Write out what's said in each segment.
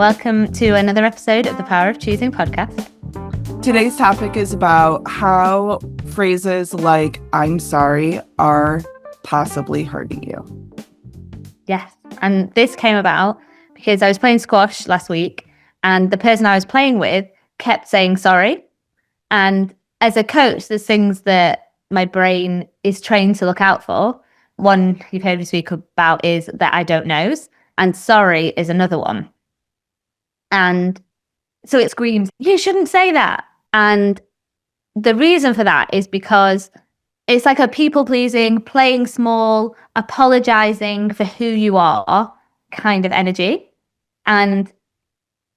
Welcome to another episode of the Power of Choosing podcast. Today's topic is about how phrases like "I'm sorry" are possibly hurting you. Yes, and this came about because I was playing squash last week and the person I was playing with kept saying sorry. And as a coach, there's things that my brain is trained to look out for. One you've heard me speak about is that I don't knows, and sorry is another one. And so it screams, you shouldn't say that. And the reason for that is because it's like a people pleasing, playing small, apologizing for who you are kind of energy. And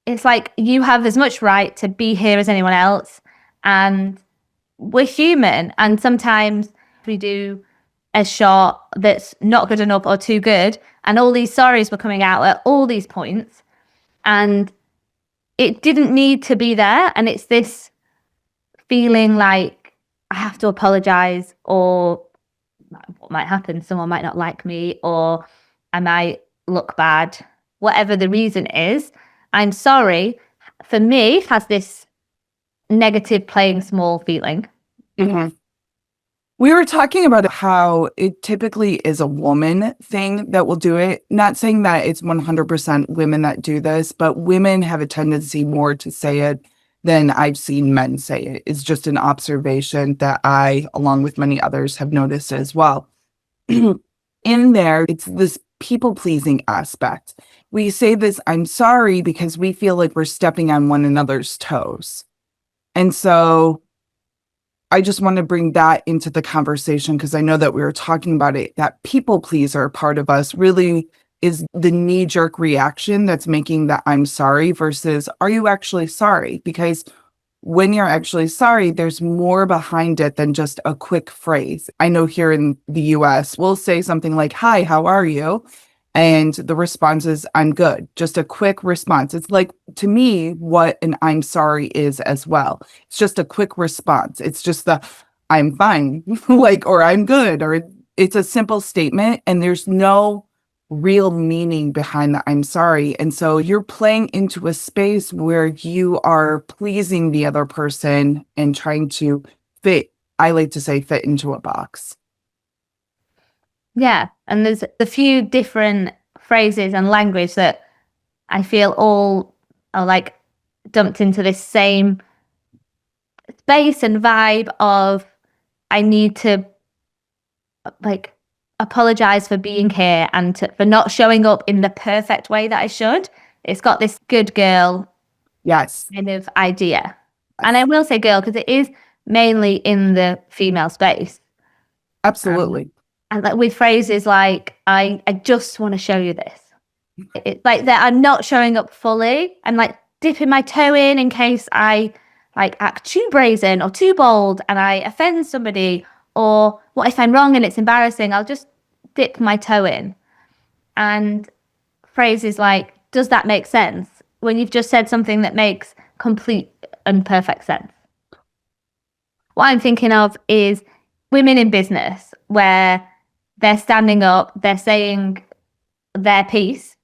it's like you have as much right to be here as anyone else. And we're human. And sometimes we do a shot that's not good enough or too good. And all these sorries were coming out at all these points. And it didn't need to be there. And it's this feeling like I have to apologize, or what might happen, someone might not like me, or I might look bad. Whatever the reason is, I'm sorry, for me, has this negative playing small feeling. Mm-hmm. We were talking about how it typically is a woman thing that will do it. Not saying that it's 100% women that do this, but women have a tendency more to say it than I've seen men say it. It's just an observation that I, along with many others, have noticed as well. In there, it's this people-pleasing aspect. We say this, "I'm sorry," because we feel like we're stepping on one another's toes. And so I just want to bring that into the conversation because I know that we were talking about it. That people pleaser part of us really is the knee-jerk reaction that's making that "I'm sorry" versus "Are you actually sorry?" Because when you're actually sorry, there's more behind it than just a quick phrase. I know here in the US, we'll say something like, "Hi, how are you?" And the response is, "I'm good." Just a quick response. It's like, to me, what an "I'm sorry" is as well. It's just a quick response. It's just the "I'm fine," like, or "I'm good," or it's a simple statement and there's no real meaning behind the "I'm sorry." And so you're playing into a space where you are pleasing the other person and trying to fit, I like to say, fit into a box. Yeah, and there's a few different phrases and language that I feel all are like dumped into this same space and vibe of I need to like apologize for being here and for not showing up in the perfect way that I should. It's got this good girl Yes. kind of idea. And I will say girl because it is mainly in the female space. Absolutely. And like with phrases like, I just want to show you this. It's like that I'm not showing up fully. I'm like dipping my toe in case I like act too brazen or too bold and I offend somebody. Or what if I'm wrong and it's embarrassing? I'll just dip my toe in. And phrases like, does that make sense? When you've just said something that makes complete and perfect sense. What I'm thinking of is women in business where they're standing up, they're saying their piece,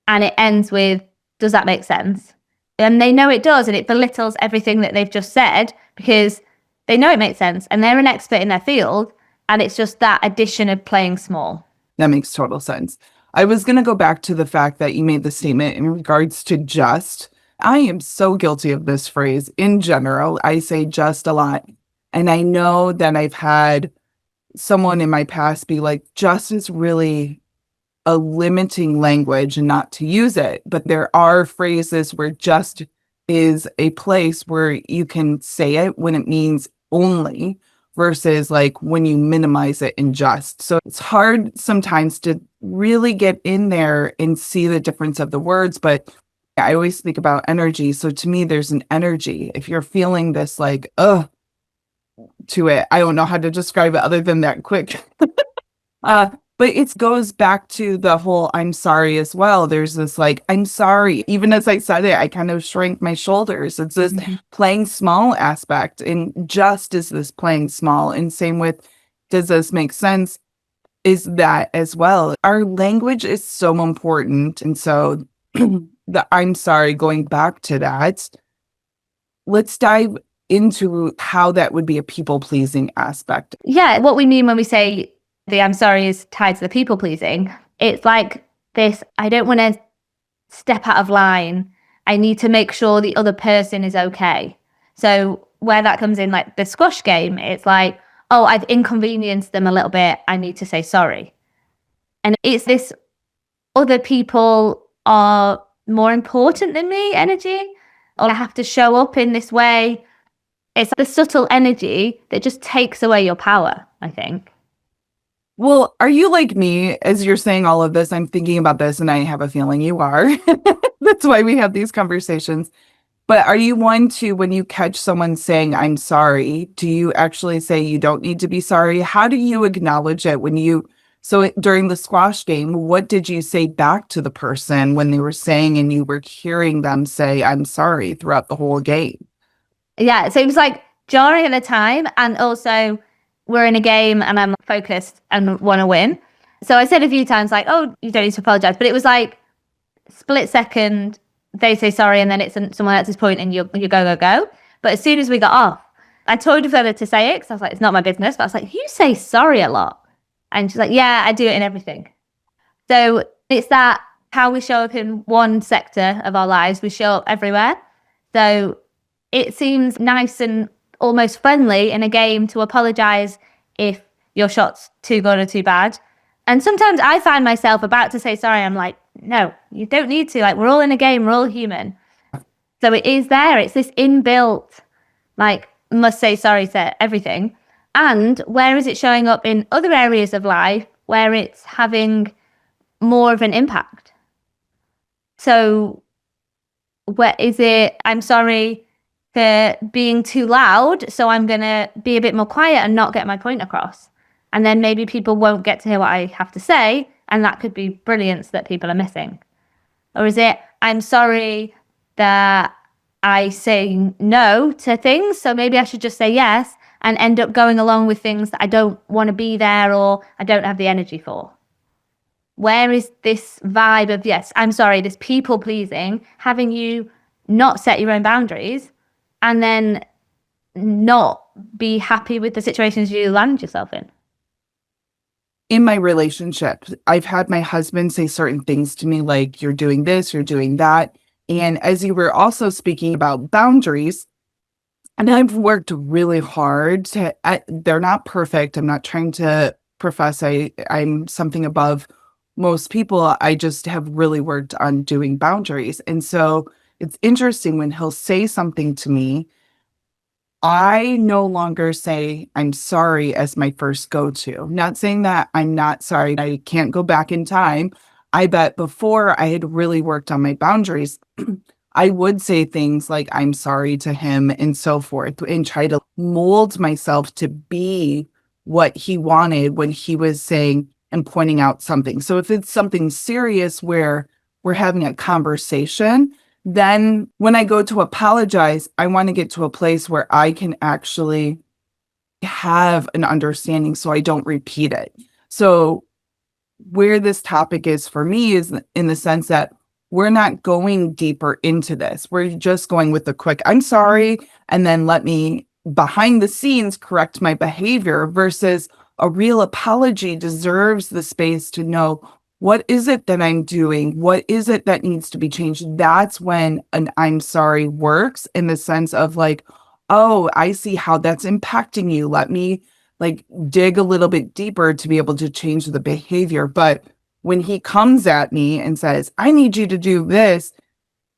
and it ends with, does that make sense? And they know it does, and it belittles everything that they've just said because they know it makes sense and they're an expert in their field. And it's just that addition of playing small. That makes total sense. I was going to go back to the fact that you made the statement in regards to just. I am so guilty of this phrase in general. I say just a lot. And I know that I've had someone in my past be like, just is really a limiting language and not to use it. But there are phrases where just is a place where you can say it when it means only versus like when you minimize it in just. So it's hard sometimes to really get in there and see the difference of the words. But I always think about energy. So to me, there's an energy. If you're feeling this like, to it, I don't know how to describe it other than that quick. But it goes back to the whole "I'm sorry" as well. There's this like, "I'm sorry." Even as I said it, I kind of shrank my shoulders. It's this playing small aspect, and just is this playing small. And same with, does this make sense? Is that as well. Our language is so important. And so the I'm sorry, going back to that, let's dive into how that would be a people pleasing aspect. Yeah, what we mean when we say the I'm sorry is tied to the people pleasing, it's like this, I don't want to step out of line. I need to make sure the other person is okay. So where that comes in, like the squash game, it's like, oh, I've inconvenienced them a little bit. I need to say sorry. And it's this other people are more important than me energy, or I have to show up in this way. It's the subtle energy that just takes away your power, I think. Well, are you like me? As you're saying all of this, I'm thinking about this and I have a feeling you are. That's why we have these conversations. But are you one to, when you catch someone saying, I'm sorry, do you actually say you don't need to be sorry? How do you acknowledge it when you, during the squash game, what did you say back to the person when they were saying and you were hearing them say, I'm sorry throughout the whole game? Yeah, so it was like jarring at the time, and also we're in a game and I'm focused and want to win. So I said a few times like, "Oh, you don't need to apologize," but it was like split second they say sorry, and then it's someone else's point, and you go. But as soon as we got off, I told her further to say it because I was like, "It's not my business." But I was like, "You say sorry a lot," and she's like, "Yeah, I do it in everything." So it's that how we show up in one sector of our lives, we show up everywhere. So it seems nice and almost friendly in a game to apologize if your shot's too good or too bad. And sometimes I find myself about to say sorry. I'm like, no, you don't need to. Like, we're all in a game, we're all human. So it is there. It's this inbuilt, like, must say sorry to everything. And where is it showing up in other areas of life where it's having more of an impact? So, where is it? I'm sorry for being too loud, so I'm going to be a bit more quiet and not get my point across. And then maybe people won't get to hear what I have to say, and that could be brilliance that people are missing. Or is it, I'm sorry that I say no to things, so maybe I should just say yes and end up going along with things that I don't want to be there or I don't have the energy for? Where is this vibe of, yes, I'm sorry, this people pleasing, having you not set your own boundaries and then not be happy with the situations you land yourself in? In my relationship, I've had my husband say certain things to me, like, you're doing this, you're doing that. And as you were also speaking about boundaries, and I've worked really hard they're not perfect. I'm not trying to profess I'm something above most people. I just have really worked on doing boundaries. And so it's interesting when he'll say something to me, I no longer say I'm sorry as my first go-to. Not saying that I'm not sorry, I can't go back in time. I bet before I had really worked on my boundaries, I would say things like I'm sorry to him and so forth, and try to mold myself to be what he wanted when he was saying and pointing out something. So if it's something serious where we're having a conversation, then when I go to apologize, I want to get to a place where I can actually have an understanding so I don't repeat it. So where this topic is for me is in the sense that we're not going deeper into this. We're just going with the quick, I'm sorry, and then let me behind the scenes correct my behavior, versus a real apology deserves the space to know, what is it that I'm doing? What is it that needs to be changed? That's when an I'm sorry works, in the sense of like, oh, I see how that's impacting you. Let me like dig a little bit deeper to be able to change the behavior. But when he comes at me and says, I need you to do this,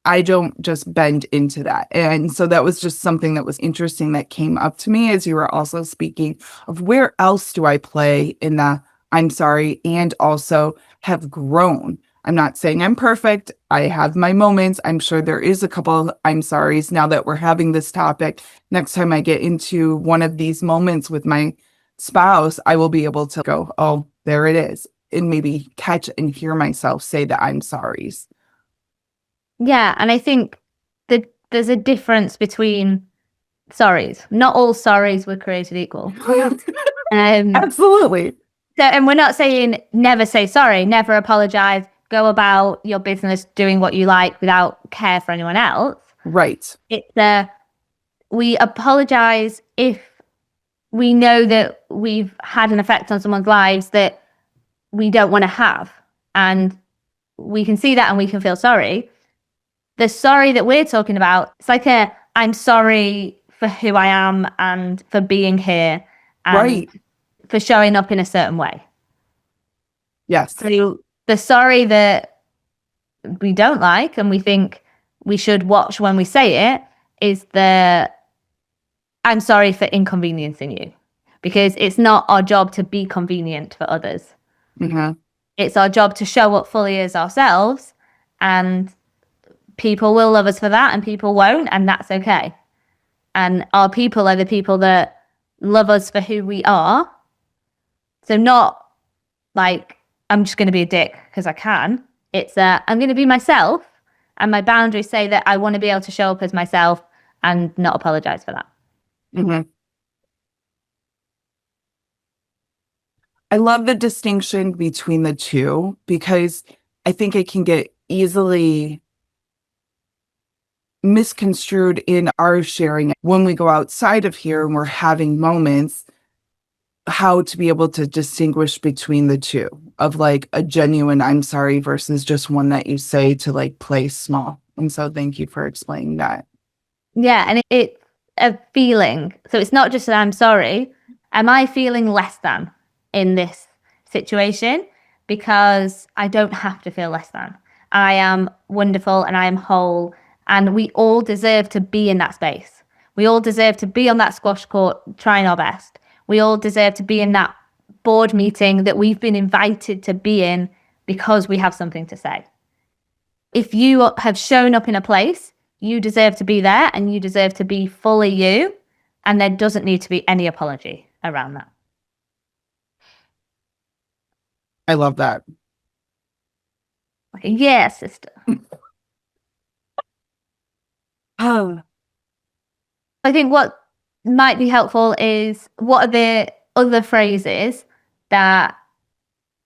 I don't just bend into that. And so that was just something that was interesting that came up to me as you were also speaking of, where else do I play in the I'm sorry, and also have grown. I'm not saying I'm perfect. I have my moments. I'm sure there is a couple I'm sorry's now that we're having this topic. Next time I get into one of these moments with my spouse, I will be able to go, oh, there it is, and maybe catch and hear myself say the I'm sorry's. Yeah, and I think that there's a difference between sorries. Not all sorries were created equal. Um, Absolutely. so, and we're not saying never say sorry, never apologize, go about your business doing what you like without care for anyone else. Right. It's we apologize if we know that we've had an effect on someone's lives that we don't want to have. And we can see that and we can feel sorry. The sorry that we're talking about, it's like I'm sorry for who I am and for being here and Right. for showing up in a certain way. Yes. So the sorry that we don't like and we think we should watch when we say it is the I'm sorry for inconveniencing you, because it's not our job to be convenient for others. Mm-hmm. It's our job to show up fully as ourselves, and people will love us for that and people won't, and that's okay. And our people are the people that love us for who we are. So not like, I'm just going to be a dick because I can. It's I'm going to be myself, and my boundaries say that I want to be able to show up as myself and not apologize for that. Mm-hmm. I love the distinction between the two because I think it can get easily misconstrued in our sharing when we go outside of here and we're having moments, how to be able to distinguish between the two of like a genuine I'm sorry versus just one that you say to like play small. And so thank you for explaining that. Yeah, and it's a feeling. So it's not just that I'm sorry. Am I feeling less than in this situation? Because I don't have to feel less than. I am wonderful and I am whole. And we all deserve to be in that space. We all deserve to be on that squash court trying our best. We all deserve to be in that board meeting that we've been invited to be in because we have something to say. If you have shown up in a place, you deserve to be there and you deserve to be fully you. And there doesn't need to be any apology around that. I love that. Like, yeah, sister. Oh, I think what might be helpful is what are the other phrases that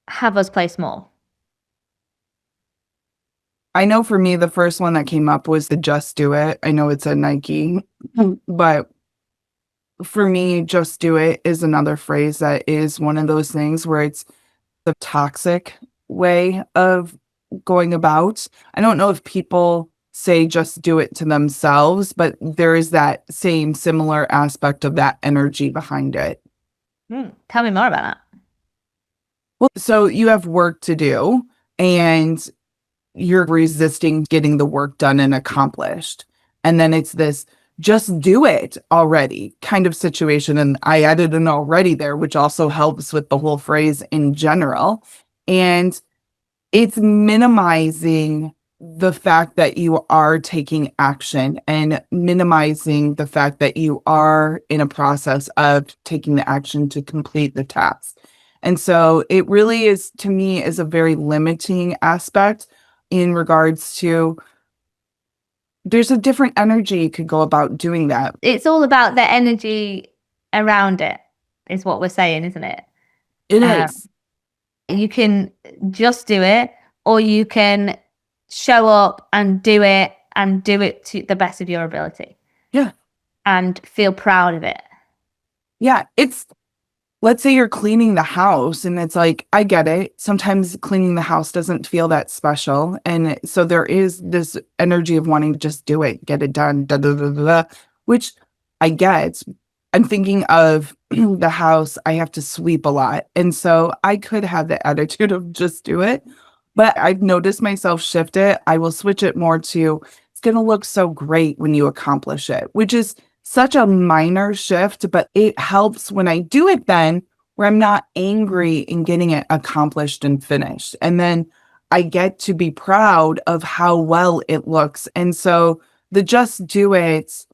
have us play small? I know for me, the first one that came up was the just do it. I know it's a Nike, but for me, just do it is another phrase that is one of those things where it's the toxic way of going about. I don't know if people say just do it to themselves, but there is that same similar aspect of that energy behind it. Tell me more about that. Well, so you have work to do and you're resisting getting the work done and accomplished. And then it's this just do it already kind of situation. And I added an already there, which also helps with the whole phrase in general. And it's minimizing the fact that you are taking action and minimizing the fact that you are in a process of taking the action to complete the task. And so it really is, to me, is a very limiting aspect in regards to there's a different energy you could go about doing that. It's all about the energy around it, is what we're saying, isn't it? It is. You can just do it, or you can show up and do it to the best of your ability. Yeah. And feel proud of it. Yeah. It's, let's say you're cleaning the house and it's like, I get it. Sometimes cleaning the house doesn't feel that special. And so there is this energy of wanting to just do it, get it done, da, da, da, da, da, which I get. I'm thinking of the house, I have to sweep a lot. And so I could have the attitude of just do it. But I've noticed myself shift it. I will switch it more to it's going to look so great when you accomplish it, which is such a minor shift, but it helps when I do it then where I'm not angry in getting it accomplished and finished. And then I get to be proud of how well it looks. And so the just do it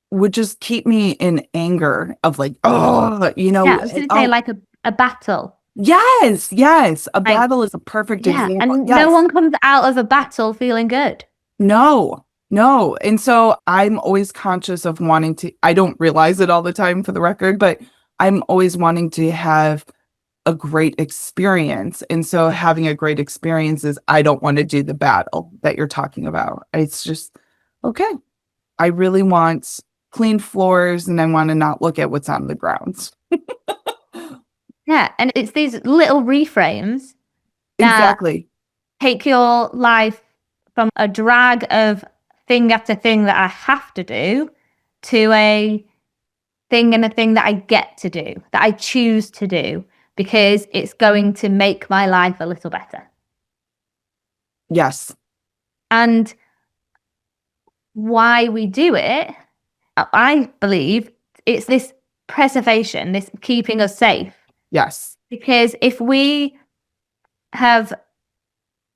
would just keep me in anger of like, oh, you know. Yeah, I was going to say like a battle. Yes, yes. A battle is a perfect example. And yes. no one comes out of a battle feeling good. No. And so I'm always conscious of wanting to, I don't realize it all the time for the record, but I'm always wanting to have a great experience. And so having a great experience is, I don't want to do the battle that you're talking about. It's just, okay, I really want clean floors and I want to not look at what's on the grounds. Yeah. And it's these little reframes that Exactly. take your life from a drag of thing after thing that I have to do to a thing and a thing that I get to do, that I choose to do, because it's going to make my life a little better. Yes. And why we do it, I believe it's this preservation, this keeping us safe. Yes. Because if we have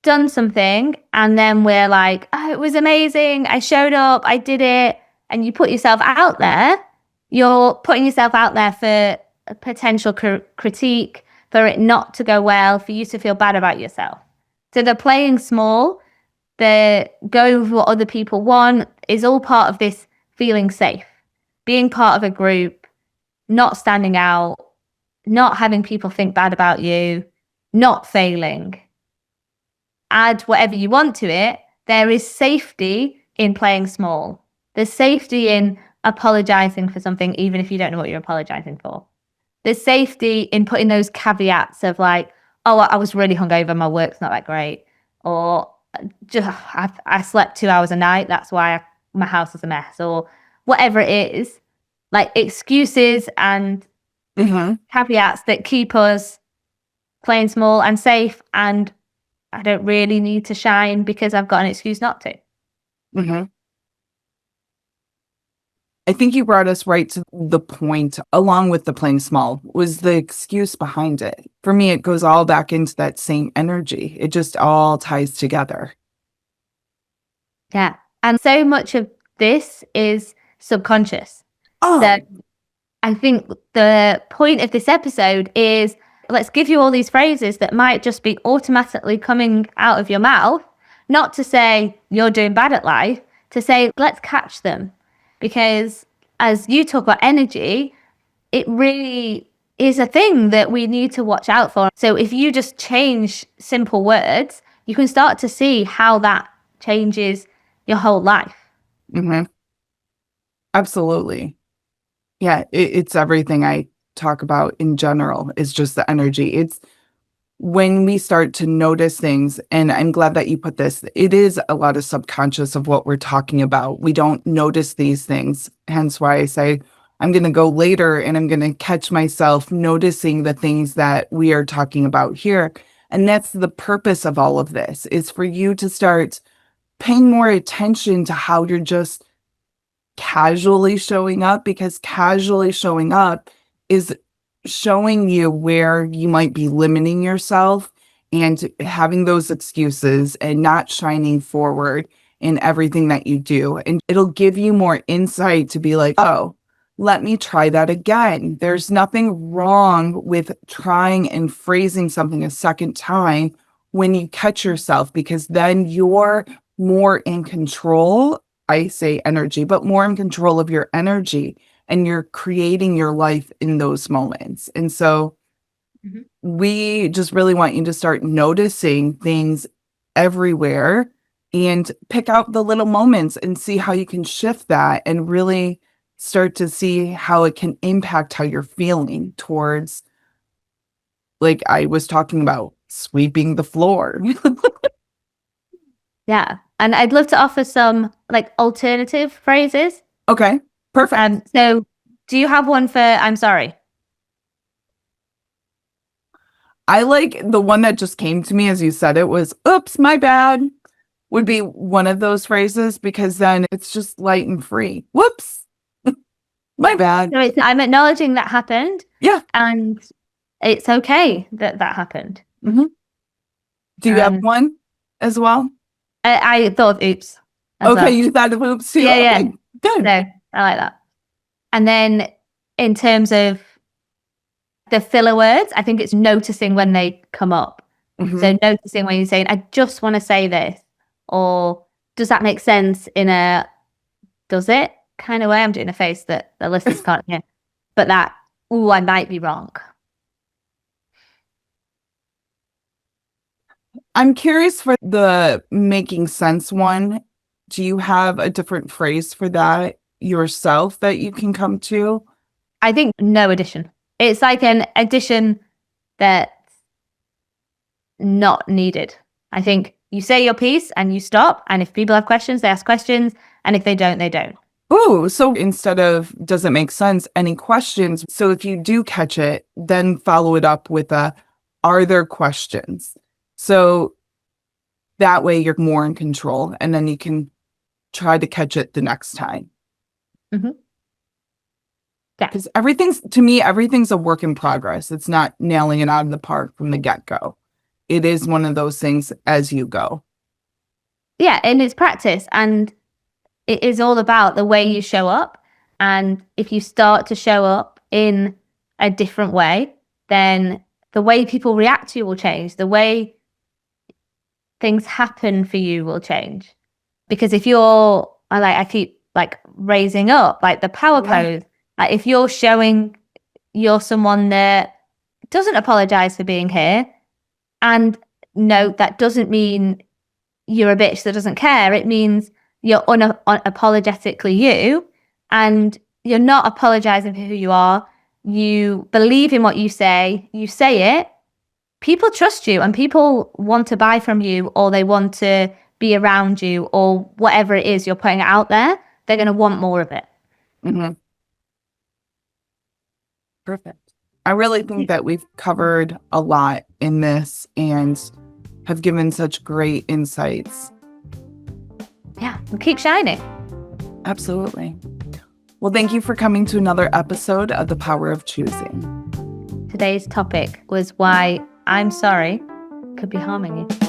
done something and then we're like, oh, it was amazing, I showed up, I did it, and you put yourself out there, you're putting yourself out there for a potential critique, for it not to go well, for you to feel bad about yourself. So the playing small, the going with what other people want is all part of this feeling safe, being part of a group, not standing out, not having people think bad about you, not failing. Add whatever you want to it. There is safety in playing small. There's safety in apologizing for something, even if you don't know what you're apologizing for. There's safety in putting those caveats of like, oh, I was really hungover, my work's not that great, or just I slept 2 hours a night, that's why my house is a mess, or whatever it is. Like excuses and caveats that keep us playing small and safe, and I don't really need to shine because I've got an excuse not to. I think you brought us right to the point, along with the playing small, was the excuse behind it. For me, it goes all back into that same energy. It just all ties together. Yeah. And so much of this is subconscious. Oh, So I think the point of this episode is, let's give you all these phrases that might just be automatically coming out of your mouth, not to say you're doing bad at life, to say, let's catch them. Because as you talk about energy, it really is a thing that we need to watch out for. So if you just change simple words, you can start to see how that changes your whole life. absolutely. Yeah, it's everything I talk about in general, is just the energy. It's when we start to notice things, and I'm glad that you put this, it is a lot of subconscious of what we're talking about. We don't notice these things. Hence why I say I'm going to go later and I'm going to catch myself noticing the things that we are talking about here. And that's the purpose of all of this, is for you to start paying more attention to how you're just casually showing up, because casually showing up is showing you where you might be limiting yourself and having those excuses and not shining forward in everything that you do. And it'll give you more insight to be like, oh, let me try that again. There's nothing wrong with trying and phrasing something a second time when you catch yourself, because then you're more in control. I say energy, but more in control of your energy, and you're creating your life in those moments. And so we just really want you to start noticing things everywhere and pick out the little moments and see how you can shift that and really start to see how it can impact how you're feeling towards, like I was talking about, sweeping the floor. Yeah. And I'd love to offer some like alternative phrases. Okay, perfect. So do you have one for I'm sorry? I like the one that just came to me as you said it was, oops, my bad, would be one of those phrases, because then it's just light and free. Whoops, my bad. So it's, I'm acknowledging that happened. Yeah. And it's okay that that happened. Do you have one as well? I thought of oops. Okay, well. you thought of oops too. Yeah, Okay, yeah. good. So I like that. And then in terms of the filler words, I think it's noticing when they come up. So noticing when you're saying, I just want to say this, or does that make sense in a does it kind of way? I'm doing a face that the listeners can't hear. But that, oh, I might be wrong. I'm curious for the making sense one. Do you have a different phrase for that yourself that you can come to? I think no addition. It's like an addition that's not needed. I think you say your piece and you stop. And if people have questions, they ask questions. And if they don't, they don't. Oh, so instead of does it make sense, any questions? So if you do catch it, then follow it up with are there questions? So that way you're more in control and then you can try to catch it the next time. Mm-hmm. Yeah. Because everything's a work in progress. It's not nailing it out of the park from the get-go. It is one of those things as you go. Yeah, and it's practice. And it is all about the way you show up. And if you start to show up in a different way, then the way people react to you will change. The way things happen for you will change. Because if you're, I keep raising up, like the power pose, like if you're showing you're someone that doesn't apologize for being here, and no, that doesn't mean you're a bitch that doesn't care. It means you're unapologetically you, and you're not apologizing for who you are. You believe in what you say it. People trust you and people want to buy from you, or they want to be around you, or whatever it is you're putting out there. They're going to want more of it. Mm-hmm. Perfect. I really think that we've covered a lot in this and have given such great insights. Yeah, we'll keep shining. Absolutely. Well, thank you for coming to another episode of The Power of Choosing. Today's topic was why I'm sorry could be harming you.